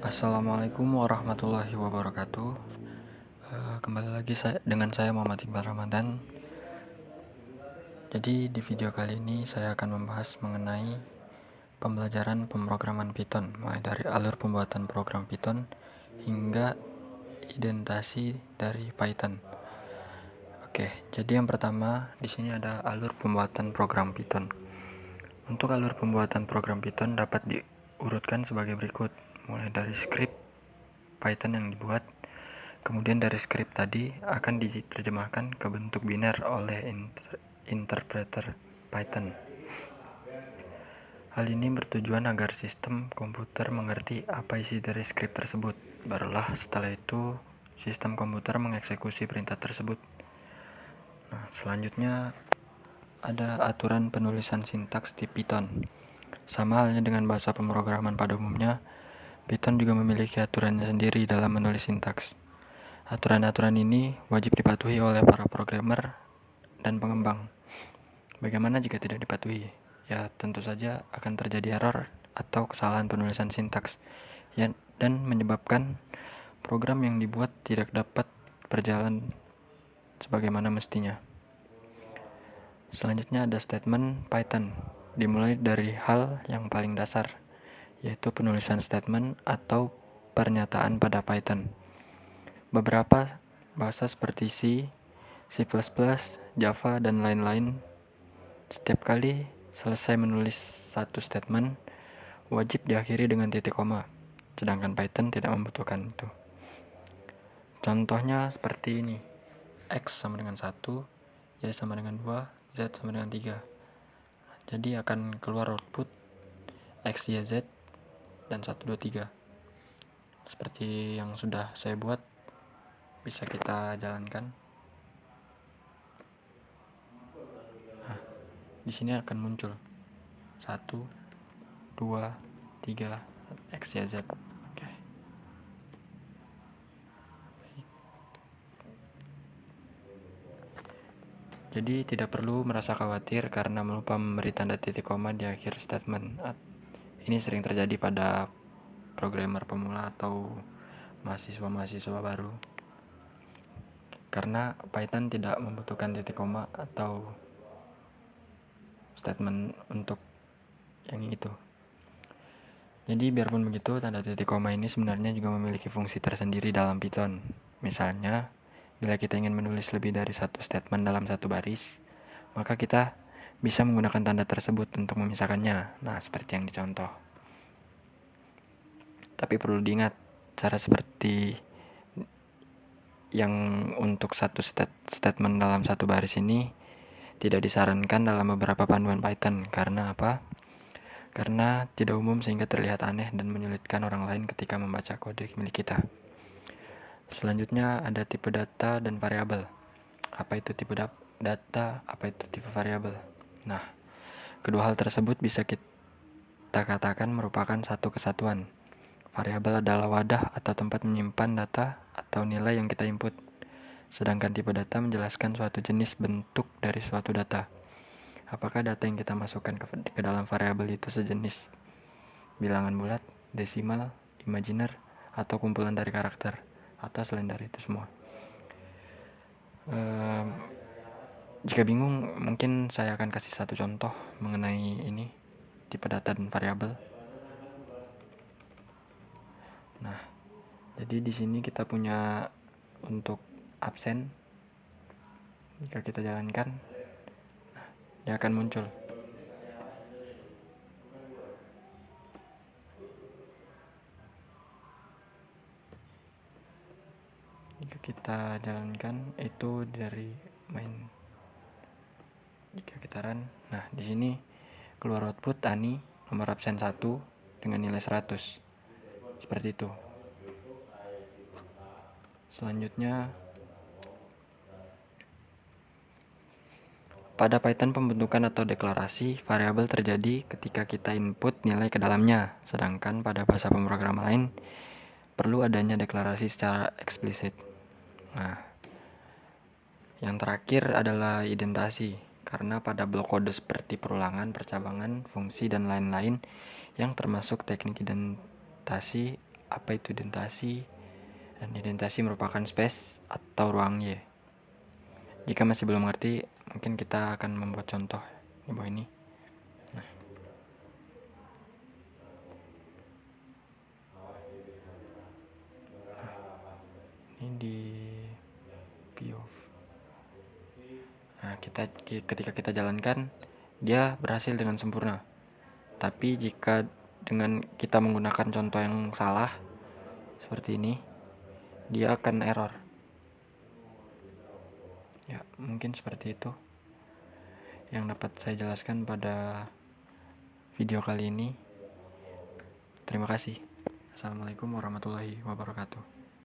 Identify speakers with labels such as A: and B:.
A: Assalamualaikum warahmatullahi wabarakatuh. Kembali lagi dengan saya Muhammad Iqbal Ramadan. Jadi di video kali ini saya akan membahas mengenai pembelajaran pemrograman Python, mulai dari alur pembuatan program Python hingga identasi dari Python. Oke, jadi yang pertama di sini ada alur pembuatan program Python. Untuk alur pembuatan program Python dapat diurutkan sebagai berikut, mulai dari script Python yang dibuat. Kemudian dari script tadi akan diterjemahkan ke bentuk biner oleh interpreter Python. Hal ini bertujuan agar sistem komputer mengerti apa isi dari script tersebut. Barulah setelah itu sistem komputer mengeksekusi perintah tersebut. Nah, selanjutnya ada aturan penulisan sintaks di Python. Sama halnya dengan bahasa pemrograman pada umumnya, Python juga memiliki aturannya sendiri dalam menulis sintaks. Aturan-aturan ini wajib dipatuhi oleh para programmer dan pengembang. Bagaimana jika tidak dipatuhi? Ya, tentu saja akan terjadi error atau kesalahan penulisan sintaks dan menyebabkan program yang dibuat tidak dapat berjalan sebagaimana mestinya. Selanjutnya ada statement Python, dimulai dari hal yang paling dasar, yaitu penulisan statement atau pernyataan pada Python. Beberapa bahasa seperti C, C++, Java, dan lain-lain, setiap kali selesai menulis satu statement, wajib diakhiri dengan titik koma, sedangkan Python tidak membutuhkan itu. Contohnya seperti ini, X sama dengan 1, Y sama dengan 2, Z sama dengan 3. Jadi akan keluar output X, Y, Z, dan 1, 2, 3. Seperti yang sudah saya buat, bisa kita jalankan. Nah, di sini akan muncul 1, 2, 3, X, Y, Z. Oke. Jadi tidak perlu merasa khawatir karena lupa memberi tanda titik koma di akhir statement. Ini sering terjadi pada programmer pemula atau mahasiswa-mahasiswa baru. Karena Python tidak membutuhkan titik koma atau statement untuk yang itu. Jadi biarpun begitu, tanda titik koma ini sebenarnya juga memiliki fungsi tersendiri dalam Python. Misalnya, bila kita ingin menulis lebih dari satu statement dalam satu baris, maka kita bisa menggunakan tanda tersebut untuk memisahkannya. Nah, seperti yang dicontoh. Tapi perlu diingat, cara seperti yang untuk satu statement dalam satu baris ini tidak disarankan dalam beberapa panduan Python. Karena apa? Karena tidak umum sehingga terlihat aneh dan menyulitkan orang lain ketika membaca kode milik kita. Selanjutnya ada tipe data dan variabel. Apa itu tipe data? Apa itu tipe variabel? Nah, kedua hal tersebut bisa kita katakan merupakan satu kesatuan. Variabel adalah wadah atau tempat menyimpan data atau nilai yang kita input. Sedangkan tipe data menjelaskan suatu jenis bentuk dari suatu data. Apakah data yang kita masukkan ke dalam variabel itu sejenis bilangan bulat, desimal, imajiner, atau kumpulan dari karakter, atau selain dari itu semua. Jika bingung, mungkin saya akan kasih satu contoh mengenai ini, tipe data dan variabel. Nah, jadi di sini kita punya untuk absen. Jika kita jalankan, dia akan muncul. Jika kita jalankan itu dari main. Jika kita run, nah di sini keluar output Ani nomor absen 1 dengan nilai 100. Seperti itu. Selanjutnya, pada Python pembentukan atau deklarasi variabel terjadi ketika kita input nilai ke dalamnya, sedangkan pada bahasa pemrograman lain perlu adanya deklarasi secara eksplisit. Nah, yang terakhir adalah identasi, karena pada blok kode seperti perulangan, percabangan, fungsi, dan lain-lain yang termasuk teknik identasi apa itu identasi, dan identasi merupakan space atau ruang Y. Jika masih belum mengerti, mungkin kita akan membuat contoh di bawah ini. Nah, ini di POV. Nah, ketika kita jalankan, dia berhasil dengan sempurna. Tapi jika dengan kita menggunakan contoh yang salah seperti ini, dia akan error. Ya, mungkin seperti itu yang dapat saya jelaskan pada video kali ini. Terima kasih. Assalamualaikum warahmatullahi wabarakatuh.